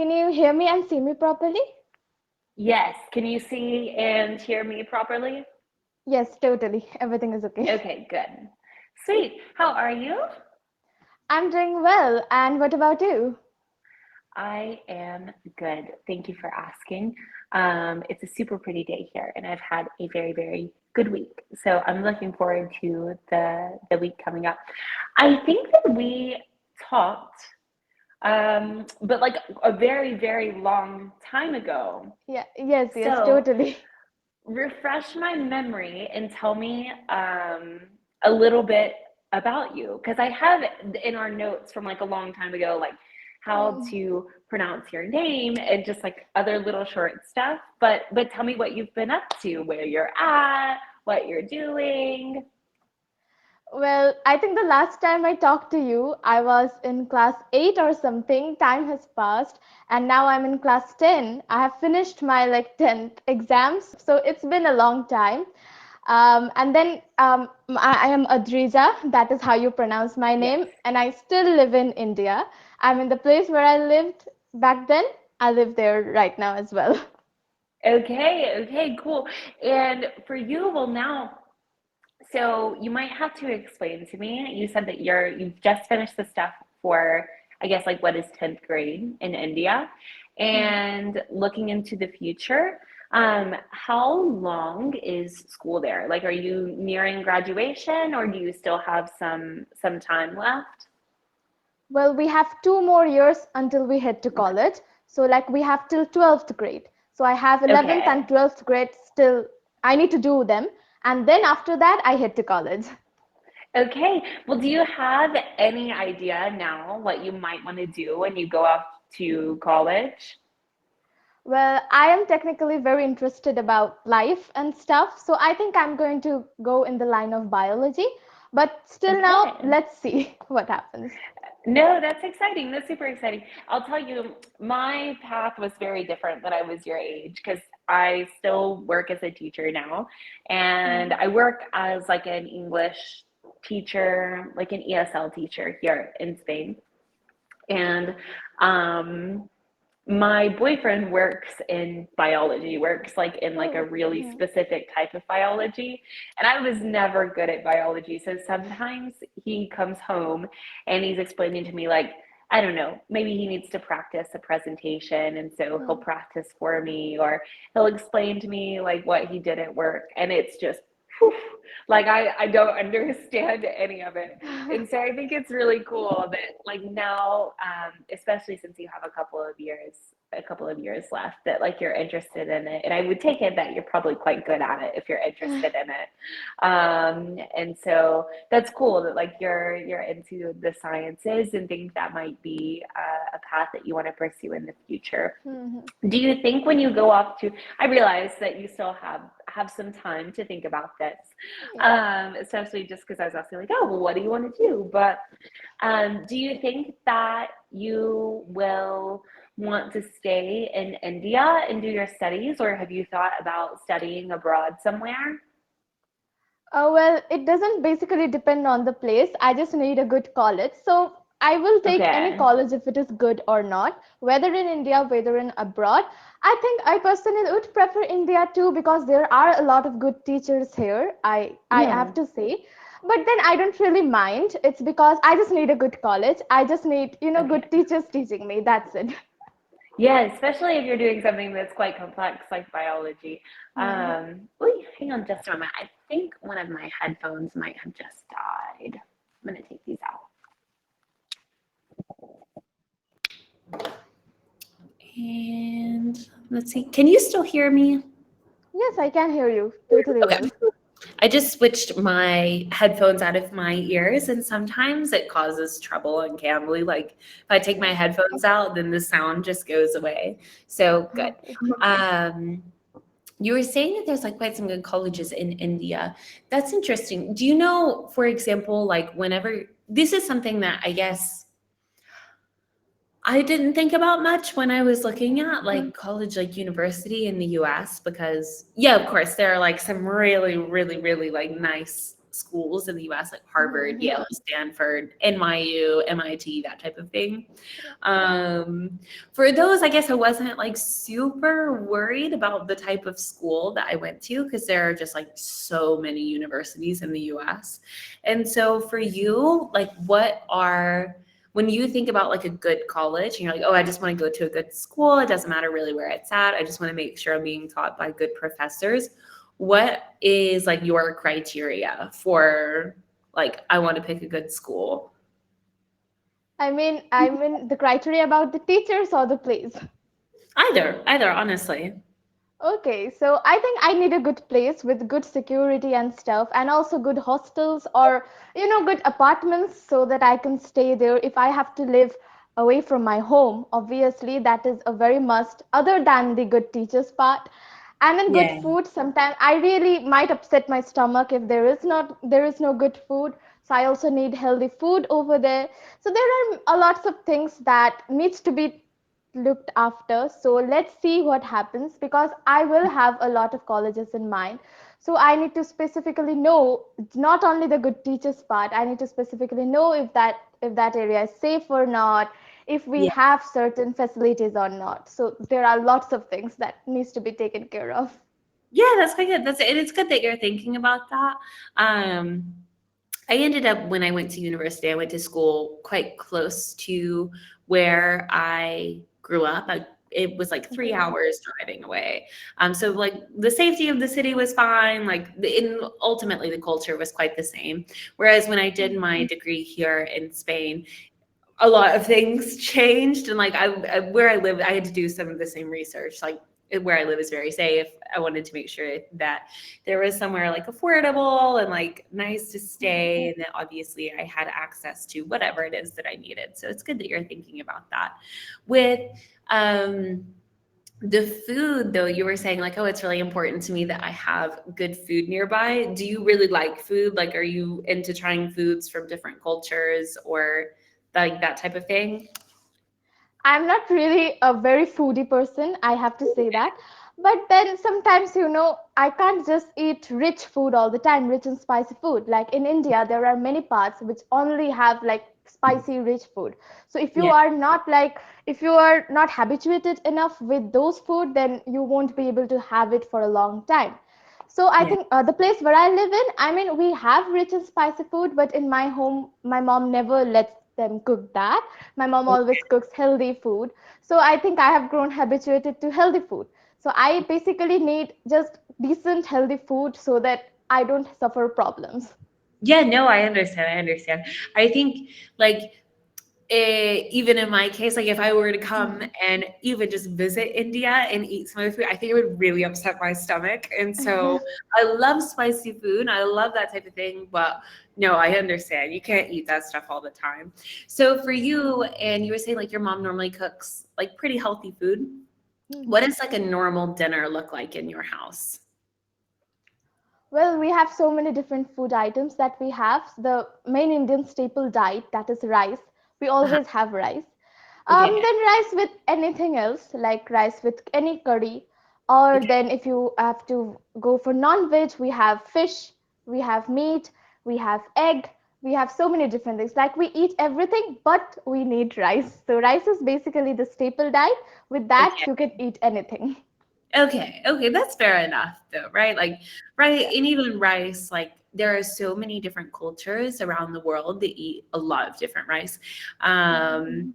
Can you hear me and see me properly? Yes. Can you see and hear me properly? Yes, totally. Everything is okay. Okay, good. Sweet. How are you? I'm doing well. And what about you? I am good. Thank you for asking. It's a super pretty day here, and I've had a very, very good week. So I'm looking forward to the week coming up. I think that we talked, but like a very, very long time ago. Yeah, yes, So totally. refresh my memory and tell me a little bit about you because I have in our notes from like a long time ago, like how Mm. to pronounce your name and just like other little short stuff. But tell me what you've been up to, where you're at, what you're doing. Well, I think the last time I talked to you, I was in class 8 or something. Time has passed, and now I'm in class 10. I have finished my like 10th exams, so it's been a long time. And then I am Adrija, that is how you pronounce my Yes. name, and I still live in India. I'm in the place where I lived back then. I live there right now as well. Okay, okay, cool. And for you, well, now, so you might have to explain to me. You said that you've just finished the stuff for, I guess, like what is 10th grade in India, Hmm. and looking into the future. How long is school there? Like, are you nearing graduation, or do you still have some time left? Well, we have 2 more years until we head to college. So, like, we have till 12th grade. So, I have 11th and Okay. 12th grade still, I need to do them. And then after that, I head to college. Okay. Well, do you have any idea now what you might want to do when you go off to college? Well, I am technically very interested about life and stuff. So, I think I'm going to go in the line of biology. But still now, Okay. let's see what happens. No, that's exciting. That's super exciting. I'll tell you, my path was very different when I was your age because I still work as a teacher now, and Hmm. I work as like an English teacher, like an ESL teacher here in Spain. And um, my boyfriend works in biology, works like in like a Oh. really Hmm. specific type of biology. And I was never good at biology. So sometimes he comes home and he's explaining to me like, I don't know, maybe he needs to practice a presentation and so he'll Hmm. practice for me or he'll explain to me like what he did at work and it's just whew, like I don't understand any of it. And so I think it's really cool that like now, especially since you have a couple of years left, that like you're interested in it. And I would take it that you're probably quite good at it if you're interested in it. And so that's cool that like you're into the sciences and think that might be a path that you want to pursue in the future. Hmm. Do you think when you go off to, I realize that you still have some time to think about this, Yeah. especially just because I was asking like, oh, well, what do you want to do? But do you think that you will want to stay in India and do your studies, or have you thought about studying abroad somewhere? Well, it doesn't basically depend on the place. I just need a good college. So I will take any Okay. college if it is good or not, whether in India, whether in abroad. I think I personally would prefer India too because there are a lot of good teachers here. I Yeah. have to say. But then I don't really mind. It's because I just need a good college. I just need, Okay. good teachers teaching me. That's it. Yeah, especially if you're doing something that's quite complex like biology. Hmm. Wait, hang on just a moment. I think one of my headphones might have just died. I'm gonna take these out. And let's see. Can you still hear me? Yes, I can hear you totally Okay. well. I just switched my headphones out of my ears, and sometimes it causes trouble on Cambly. Like if I take my headphones out, then the sound just goes away. So good. Okay. Um, you were saying that there's like quite some good colleges in India. That's interesting. Do you know, for example, like whenever this is something that I guess I didn't think about much when I was looking at like college, like university in the US, because yeah, of course, there are like some really, really, really like nice schools in the US, like Harvard, Mhm. Yale, Stanford, NYU, MIT, that type of thing. Um, for those, I guess I wasn't like super worried about the type of school that I went to because there are just like so many universities in the US. And so for you, like when you think about like a good college and you're like, oh, I just want to go to a good school, it doesn't matter really where it's at. I just want to make sure I'm being taught by good professors. What is like your criteria for like, I want to pick a good school? I mean the criteria about the teachers or the place. Either, honestly. Okay, so I think I need a good place with good security and stuff, and also good hostels or, good apartments so that I can stay there if I have to live away from my home. Obviously, that is a very must, other than the good teachers part. And then good Yeah. food, sometimes I really might upset my stomach if there is no good food. So I also need healthy food over there. So there are a lots of things that needs to be looked after. So let's see what happens because I will have a lot of colleges in mind. So I need to specifically know not only the good teachers part, I need to specifically know if that area is safe or not, if we Yeah. have certain facilities or not. So there are lots of things that needs to be taken care of. Yeah, that's quite good. And it's good that you're thinking about that. Um, I ended up when I went to university, I went to school quite close to where I grew up. It was like 3 hours driving away. So like the safety of the city was fine. Ultimately the culture was quite the same. Whereas when I did my degree here in Spain, a lot of things changed, and like where I lived, I had to do some of the same research. Like where I live is very safe. I wanted to make sure that there was somewhere like affordable and like nice to stay, and that obviously I had access to whatever it is that I needed. So it's good that you're thinking about that. With um the food, though, you were saying like, oh, it's really important to me that I have good food nearby. Do you really like food? Like, are you into trying foods from different cultures or like that type of thing? I'm not really a very foodie person, I have to say that. But then sometimes, I can't just eat rich food all the time, rich and spicy food. Like in India, there are many parts which only have like spicy, rich food. So Yeah, if you are not habituated enough with those food, then you won't be able to have it for a long time. So I yeah, think the place where I live in, I mean, we have rich and spicy food, but in my home, my mom never lets them cook that. My mom always cooks healthy food. So I think I have grown habituated to healthy food. So I basically need just decent healthy food so that I don't suffer problems. yeah. No, I understand. I understand. I think like even in my case, like if I were to come Mhm. and even just visit India and eat some of the food, I think it would really upset my stomach. And so I love spicy food. I love that type of thing. But no, I understand. You can't eat that stuff all the time. So for you, and you were saying like your mom normally cooks like pretty healthy food. What Mhm. does like a normal dinner look like in your house? Well, we have so many different food items that we have. The main Indian staple diet, that is rice. We Uh-huh. always have rice. Okay. Then rice with anything else, like rice with any curry. Or Okay. then if you have to go for non-veg, we have fish, we have meat, we have egg, we have so many different things. Like we eat everything, but we need rice. So rice is basically the staple diet. With that, Okay. you can eat anything. Okay, okay, that's fair enough though, right? Like, right, Yeah. and even rice, like there are so many different cultures around the world that eat a lot of different rice. Mhm. Um,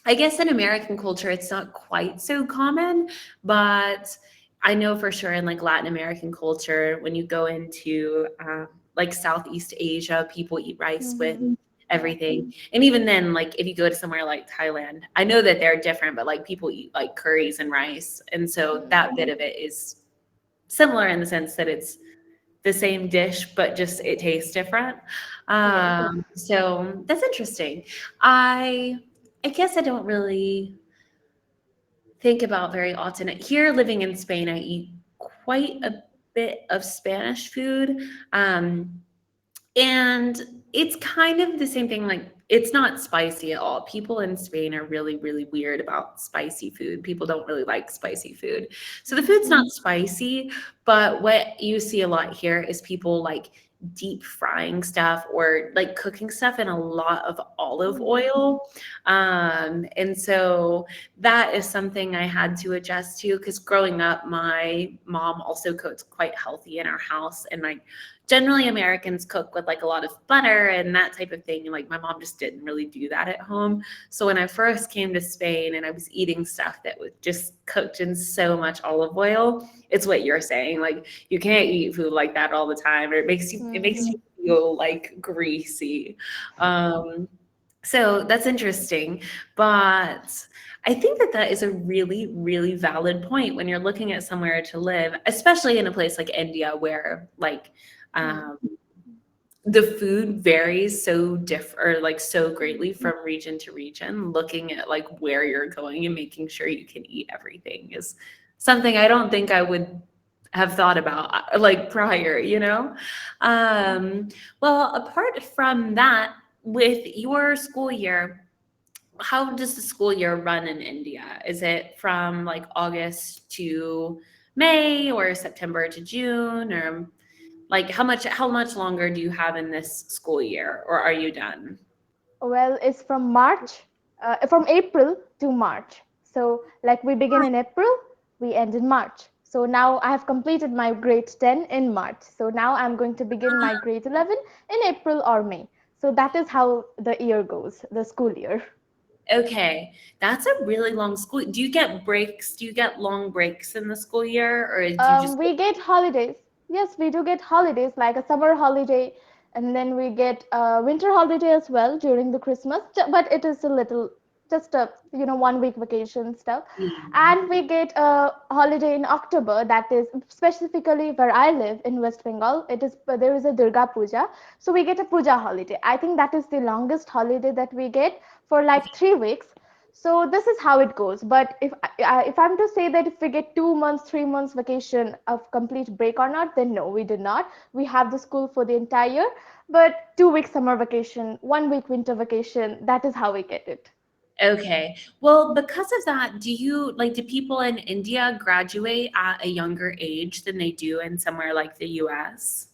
I guess in American culture, it's not quite so common, but I know for sure in like Latin American culture, when you go into like Southeast Asia, people eat rice with Mhm. Yeah. everything. And even then, like if you go to somewhere like Thailand, I know that they're different, but like people eat like curries and rice. And so that bit Mhm. of it is similar in the sense that it's the same dish, but just it tastes different. Yes. So that's interesting. I I guess I don't really think about very often. Here, living in Spain, I eat quite a bit of Spanish food. Um, and it's kind of the same thing. Like, it's not spicy at all. People in Spain are really, really weird about spicy food. People don't really like spicy food. So the food's Mhm. not spicy, but what you see a lot here is people like deep frying stuff or like cooking stuff in a lot of olive oil. And so that is something I had to adjust to because growing up, my mom also cooked quite healthy in our house. And like generally Americans cook with like a lot of butter and that type of thing. And like my mom just didn't really do that at home. So when I first came to Spain and I was eating stuff that was just cooked in so much olive oil, it's what you're saying. Like you can't eat food like that all the time, or it makes you Mm-hmm. feel like greasy. Um, so that's interesting, but I think that that is a really, really valid point when you're looking at somewhere to live, especially in a place like India, where like um, the food varies so or like so greatly from region to region. Looking at like where you're going and making sure you can eat everything is something I don't think I would have thought about like prior, um well, apart from that, with your school year, how does the school year run in India? Is it from like August to May or September to June, or like how much longer do you have in this school year, or are you done? Well, it's from April to March. So, like we begin in April, we end in March. So now I have completed my grade 10 in March. So now I'm going to begin my grade 11 in April or May. So that is how the year goes, the school year. Okay, that's a really long school. Do you get breaks? Do you get long breaks in the school year, or do you just We get holidays. Yes, we do get holidays like a summer holiday, and then we get a winter holiday as well during the Christmas. But it is a little, just a 1 week vacation stuff. And we get a holiday in October that is specifically where I live in West Bengal. There is a Durga Puja, so we get a puja holiday. I think that is the longest holiday that we get for like 3 weeks. So this is how it goes. But if I'm to say that if we get 2 months, 3 months vacation of complete break or not, then no, we did not. We have the school for the entire year, but 2 weeks summer vacation, 1 week winter vacation. That is how we get it. Okay. Well, because of that, do people in India graduate at a younger age than they do in somewhere like the US?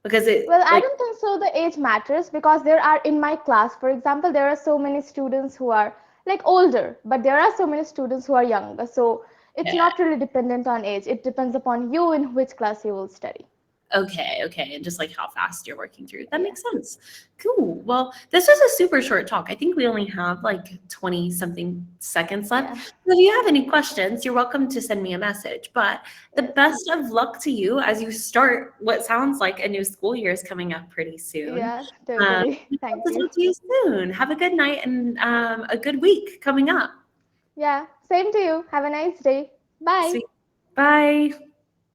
Because Well, it I like don't think so. The age matters because there are in my class, for example, there are so many students who are like older, but there are so many students who are younger. So it's yeah. not really dependent on age. It depends upon you in which class you will study. Okay, okay, and just like how fast you're working through. That Yeah. makes sense. Cool. Well, this was a super short talk. I think we only have like 20 something seconds left. Yeah. So if you have any questions, you're welcome to send me a message. But the Yes. best of luck to you as you start what sounds like a new school year is coming up pretty soon. Yeah, Um, totally. I hope Thank to you. talk to you soon. Have a good night and a good week coming up. Yeah, same to you. Have a nice day. Bye. Sweet. Bye.